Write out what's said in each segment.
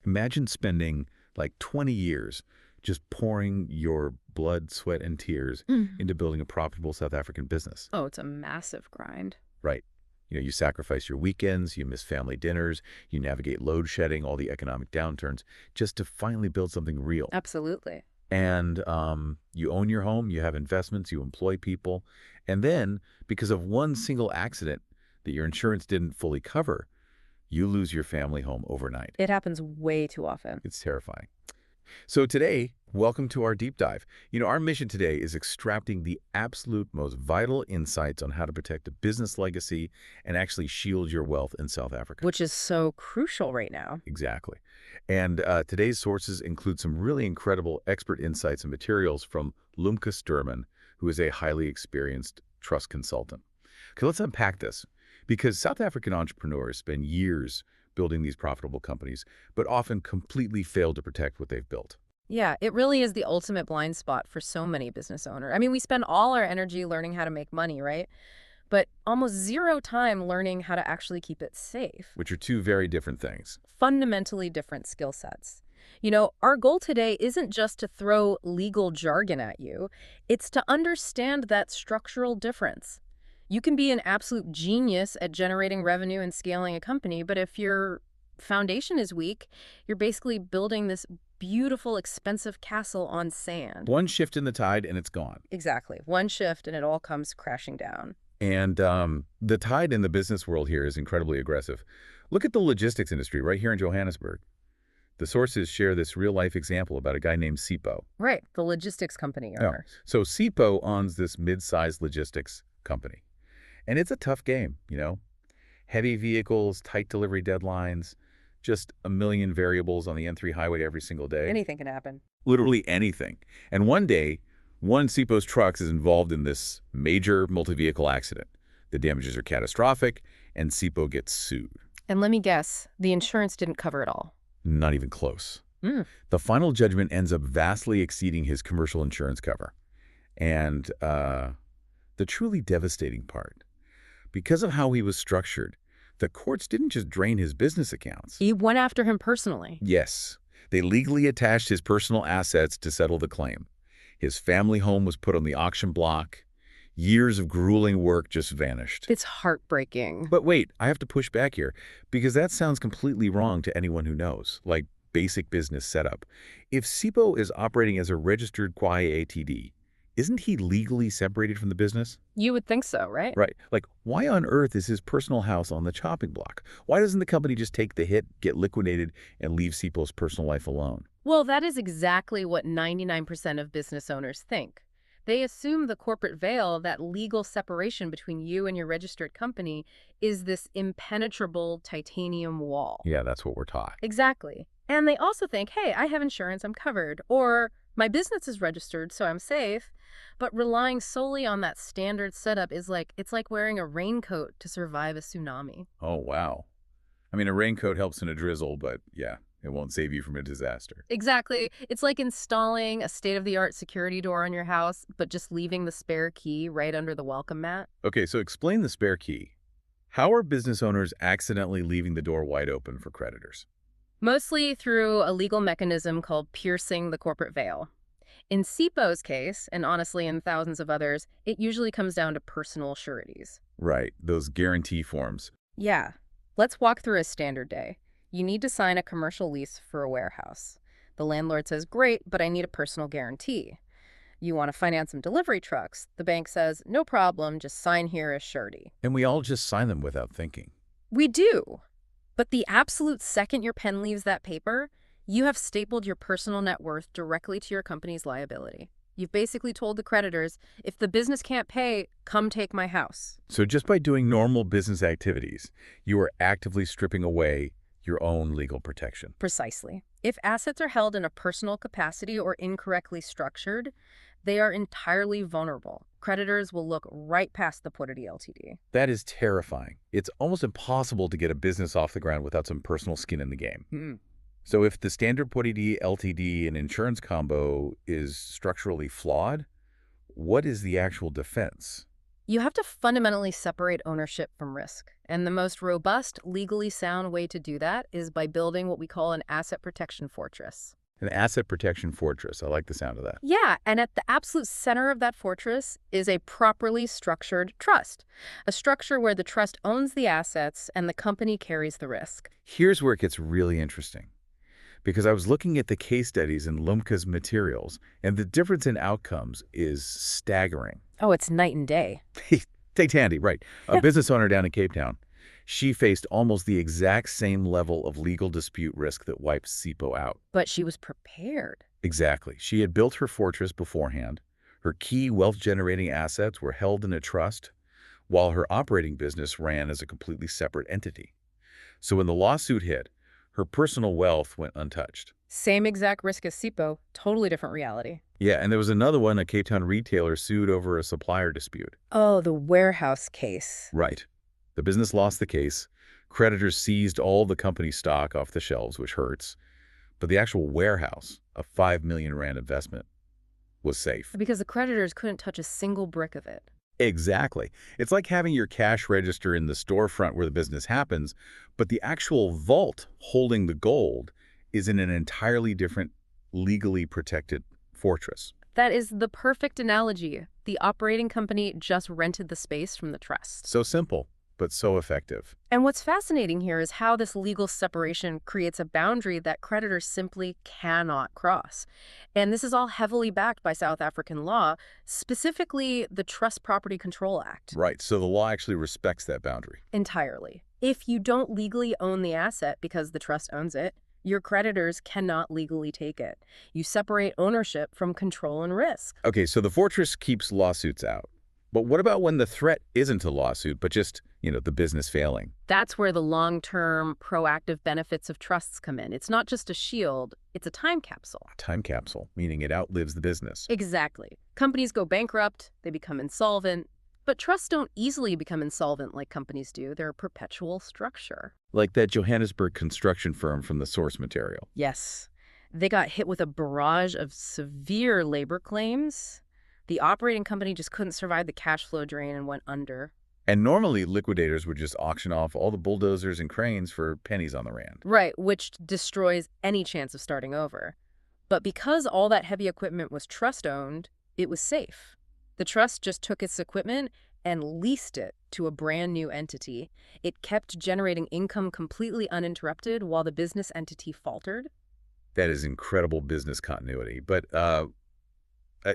Imagine spending like 20 years just pouring your blood, sweat, and tears Mm. into building a profitable South African business. Oh, it's a massive grind. Right. You sacrifice your weekends, you miss family dinners, you navigate load shedding, all the economic downturns, just to finally build something real. Absolutely. And you own your home, you have investments, you employ people. And then, because of one single accident that your insurance didn't fully cover, you lose your family home overnight. It happens way too often. It's terrifying. So today, welcome to our deep dive. Our mission today is extracting the absolute most vital insights on how to protect a business legacy and actually shield your wealth in South Africa. Which is so crucial right now. Exactly. And today's sources include some really incredible expert insights and materials from Lumka Sturman, who is a highly experienced trust consultant. Okay, let's unpack this. Because South African entrepreneurs spend years building these profitable companies, but often completely fail to protect what they've built. Yeah, it really is the ultimate blind spot for so many business owners. I mean, we spend all our energy learning how to make money, right? But almost zero time learning how to actually keep it safe. Which are two very different things. Fundamentally different skill sets. Our goal today isn't just to throw legal jargon at you. It's to understand that structural difference. You can be an absolute genius at generating revenue and scaling a company, but if your foundation is weak, you're basically building this beautiful, expensive castle on sand. One shift in the tide and it's gone. Exactly. One shift and it all comes crashing down. And the tide in the business world here is incredibly aggressive. Look at the logistics industry right here in Johannesburg. The sources share this real-life example about a guy named Sipho. Right, the logistics company Yeah. owner. So Sipho owns this mid-sized logistics company. And it's a tough game. Heavy vehicles, tight delivery deadlines, just a million variables on the N3 highway every single day. Anything can happen. Literally anything. And one day, one of Sipho's trucks is involved in this major multi-vehicle accident. The damages are catastrophic, and Sipho gets sued. And let me guess, the insurance didn't cover it all. Not even close. Mm. The final judgment ends up vastly exceeding his commercial insurance cover. And the truly devastating part, because of how he was structured, the courts didn't just drain his business accounts. He went after him personally. Yes, they legally attached his personal assets to settle the claim. His family home was put on the auction block. Years of grueling work just vanished. It's heartbreaking. But wait, I have to push back here, because that sounds completely wrong to anyone who knows, like basic business setup. If Sipho is operating as a registered Kwae ATD, isn't he legally separated from the business? You would think so, right? Right. Like, why on earth is his personal house on the chopping block? Why doesn't the company just take the hit, get liquidated, and leave Sipho's personal life alone? Well, that is exactly what 99% of business owners think. They assume the corporate veil, that legal separation between you and your registered company, is this impenetrable titanium wall. Yeah, that's what we're taught. Exactly. And they also think, hey, I have insurance, I'm covered. Or my business is registered, so I'm safe. But relying solely on that standard setup it's like wearing a raincoat to survive a tsunami. Oh, wow. I mean, a raincoat helps in a drizzle, but yeah, it won't save you from a disaster. Exactly. It's like installing a state-of-the-art security door on your house, but just leaving the spare key right under the welcome mat. Okay, so explain the spare key. How are business owners accidentally leaving the door wide open for creditors? Mostly through a legal mechanism called piercing the corporate veil. In Sipho's case, and honestly in thousands of others, it usually comes down to personal sureties. Right, those guarantee forms. Yeah. Let's walk through a standard day. You need to sign a commercial lease for a warehouse. The landlord says, great, but I need a personal guarantee. You want to finance some delivery trucks. The bank says, no problem, just sign here as surety. And we all just sign them without thinking. We do. But the absolute second your pen leaves that paper, you have stapled your personal net worth directly to your company's liability. You've basically told the creditors, if the business can't pay, come take my house. So just by doing normal business activities, you are actively stripping away your own legal protection. Precisely. If assets are held in a personal capacity or incorrectly structured, they are entirely vulnerable. Creditors will look right past the Portity Ltd. That is terrifying. It's almost impossible to get a business off the ground without some personal skin in the game. So if the standard Portity Ltd and insurance combo is structurally flawed, what is the actual defense? You have to fundamentally separate ownership from risk. And the most robust, legally sound way to do that is by building what we call an asset protection fortress. An asset protection fortress. I like the sound of that. Yeah, and at the absolute center of that fortress is a properly structured trust, a structure where the trust owns the assets and the company carries the risk. Here's where it gets really interesting. Because I was looking at the case studies in Lumka's materials, and the difference in outcomes is staggering. Oh, it's night and day. Take Tandy, right, a business owner down in Cape Town. She faced almost the exact same level of legal dispute risk that wiped SIPO out. But she was prepared. Exactly. She had built her fortress beforehand. Her key wealth-generating assets were held in a trust, while her operating business ran as a completely separate entity. So when the lawsuit hit, her personal wealth went untouched. Same exact risk as SIPO, totally different reality. Yeah, and there was another one, a Cape Town retailer sued over a supplier dispute. Oh, the warehouse case. Right. The business lost the case. Creditors seized all the company stock off the shelves, which hurts. But the actual warehouse, a 5 million rand investment, was safe. Because the creditors couldn't touch a single brick of it. Exactly. It's like having your cash register in the storefront where the business happens, but the actual vault holding the gold is in an entirely different, legally protected fortress. That is the perfect analogy. The operating company just rented the space from the trust. So simple, but so effective. And what's fascinating here is how this legal separation creates a boundary that creditors simply cannot cross. And this is all heavily backed by South African law, specifically the Trust Property Control Act. Right, so the law actually respects that boundary. Entirely. If you don't legally own the asset because the trust owns it, your creditors cannot legally take it. You separate ownership from control and risk. Okay, so the fortress keeps lawsuits out. But what about when the threat isn't a lawsuit, but just, the business failing? That's where the long-term, proactive benefits of trusts come in. It's not just a shield, it's a time capsule. A time capsule, meaning it outlives the business. Exactly. Companies go bankrupt, they become insolvent. But trusts don't easily become insolvent like companies do. They're a perpetual structure. Like that Johannesburg construction firm from the source material. Yes. They got hit with a barrage of severe labor claims. The operating company just couldn't survive the cash flow drain and went under. And normally, liquidators would just auction off all the bulldozers and cranes for pennies on the rand. Right, which destroys any chance of starting over. But because all that heavy equipment was trust-owned, it was safe. The trust just took its equipment and leased it to a brand new entity. It kept generating income completely uninterrupted while the business entity faltered. That is incredible business continuity. But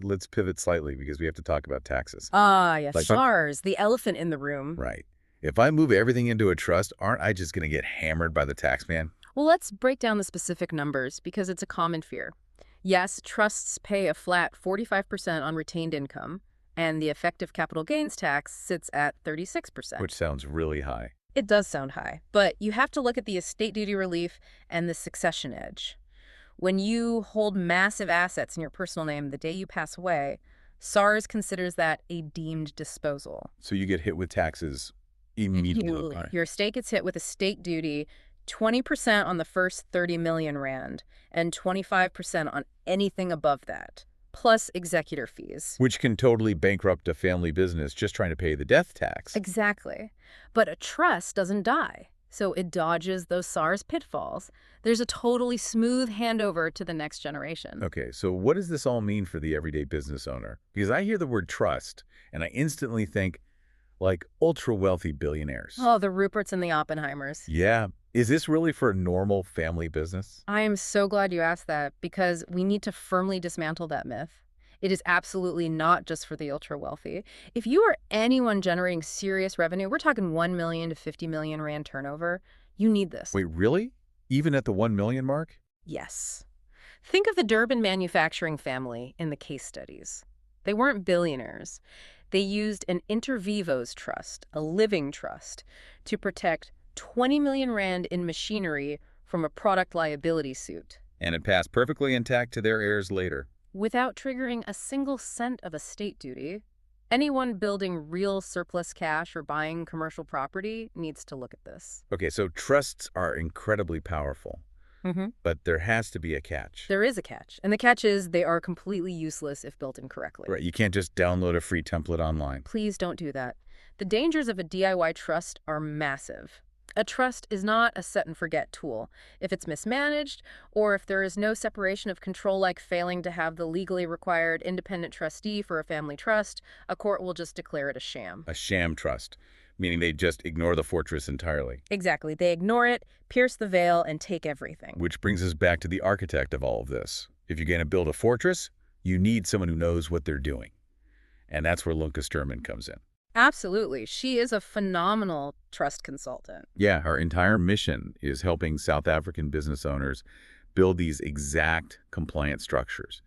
let's pivot slightly because we have to talk about taxes. Ah, yes, Like- SARS, the elephant in the room. Right. If I move everything into a trust, aren't I just going to get hammered by the tax man? Well, let's break down the specific numbers because it's a common fear. Yes, trusts pay a flat 45% on retained income, and the effective capital gains tax sits at 36%. Which sounds really high. It does sound high, but you have to look at the estate duty relief and the succession edge. When you hold massive assets in your personal name the day you pass away, SARS considers that a deemed disposal. So you get hit with taxes immediately. Your estate gets hit with estate duty, 20% on the first 30 million rand, and 25% on anything above that, plus executor fees. Which can totally bankrupt a family business just trying to pay the death tax. Exactly. But a trust doesn't die, so it dodges those SARS pitfalls. There's a totally smooth handover to the next generation. Okay, so what does this all mean for the everyday business owner? Because I hear the word trust, and I instantly think, like, ultra-wealthy billionaires. Oh, the Ruperts and the Oppenheimers. Yeah. Is this really for a normal family business? I am so glad you asked that because we need to firmly dismantle that myth. It is absolutely not just for the ultra-wealthy. If you are anyone generating serious revenue, we're talking 1 million to 50 million rand turnover, you need this. Wait, really? Even at the 1 million mark? Yes. Think of the Durban manufacturing family in the case studies. They weren't billionaires. They used an inter vivos trust, a living trust, to protect 20 million rand in machinery from a product liability suit. And it passed perfectly intact to their heirs later. Without triggering a single cent of estate duty. Anyone building real surplus cash or buying commercial property needs to look at this. Okay, so trusts are incredibly powerful. Hmm. But there has to be a catch. There is a catch, and the catch is they are completely useless if built incorrectly. Right, you can't just download a free template online. Please don't do that. The dangers of a DIY trust are massive. A trust is not a set-and-forget tool. If it's mismanaged, or if there is no separation of control like failing to have the legally required independent trustee for a family trust, a court will just declare it a sham. A sham trust, meaning they just ignore the fortress entirely. Exactly. They ignore it, pierce the veil, and take everything. Which brings us back to the architect of all of this. If you're going to build a fortress, you need someone who knows what they're doing. And that's where Lumka Sturman comes in. Absolutely. She is a phenomenal trust consultant. Yeah, her entire mission is helping South African business owners build these exact compliant structures.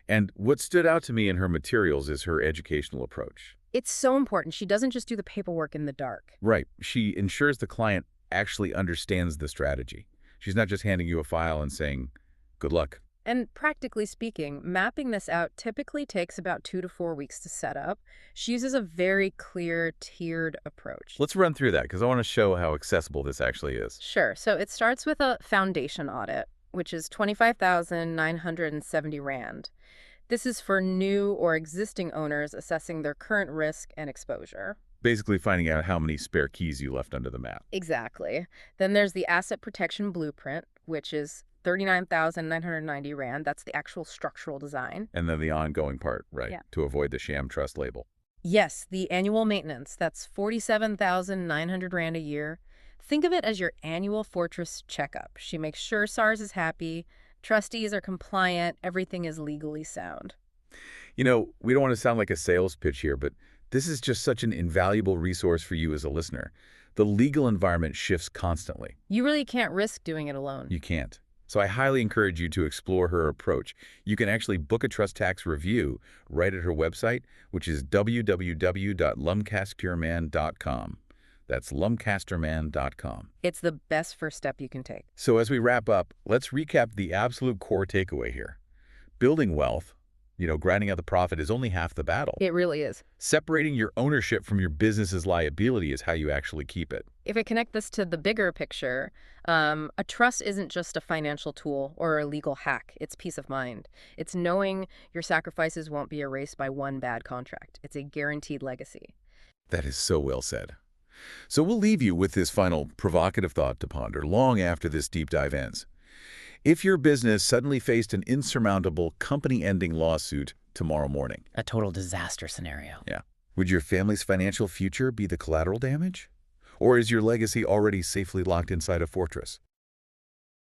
And what stood out to me in her materials is her educational approach. It's so important. She doesn't just do the paperwork in the dark. Right. She ensures the client actually understands the strategy. She's not just handing you a file and saying, good luck. And practically speaking, mapping this out typically takes about 2 to 4 weeks to set up. She uses a very clear, tiered approach. Let's run through that because I want to show how accessible this actually is. Sure. So it starts with a foundation audit, which is 25,970 Rand. This is for new or existing owners assessing their current risk and exposure. Basically finding out how many spare keys you left under the mat. Exactly. Then there's the asset protection blueprint, which is 39,990 Rand. That's the actual structural design. And then the ongoing part, right, Yeah. to avoid the sham trust label. Yes, the annual maintenance. That's 47,900 Rand a year. Think of it as your annual fortress checkup. She makes sure SARS is happy, trustees are compliant, everything is legally sound. You know, we don't want to sound like a sales pitch here, but this is just such an invaluable resource for you as a listener. The legal environment shifts constantly. You really can't risk doing it alone. You can't. So I highly encourage you to explore her approach. You can actually book a trust tax review right at her website, which is www.lumcasterman.com. That's lumcasterman.com. It's the best first step you can take. So as we wrap up, let's recap the absolute core takeaway here. Building wealth, grinding out the profit is only half the battle. It really is. Separating your ownership from your business's liability is how you actually keep it. If I connect this to the bigger picture, a trust isn't just a financial tool or a legal hack. It's peace of mind. It's knowing your sacrifices won't be erased by one bad contract. It's a guaranteed legacy. That is so well said. So we'll leave you with this final provocative thought to ponder long after this deep dive ends. If your business suddenly faced an insurmountable company-ending lawsuit tomorrow morning, A total disaster scenario. yeah, would your family's financial future be the collateral damage? Or is your legacy already safely locked inside a fortress?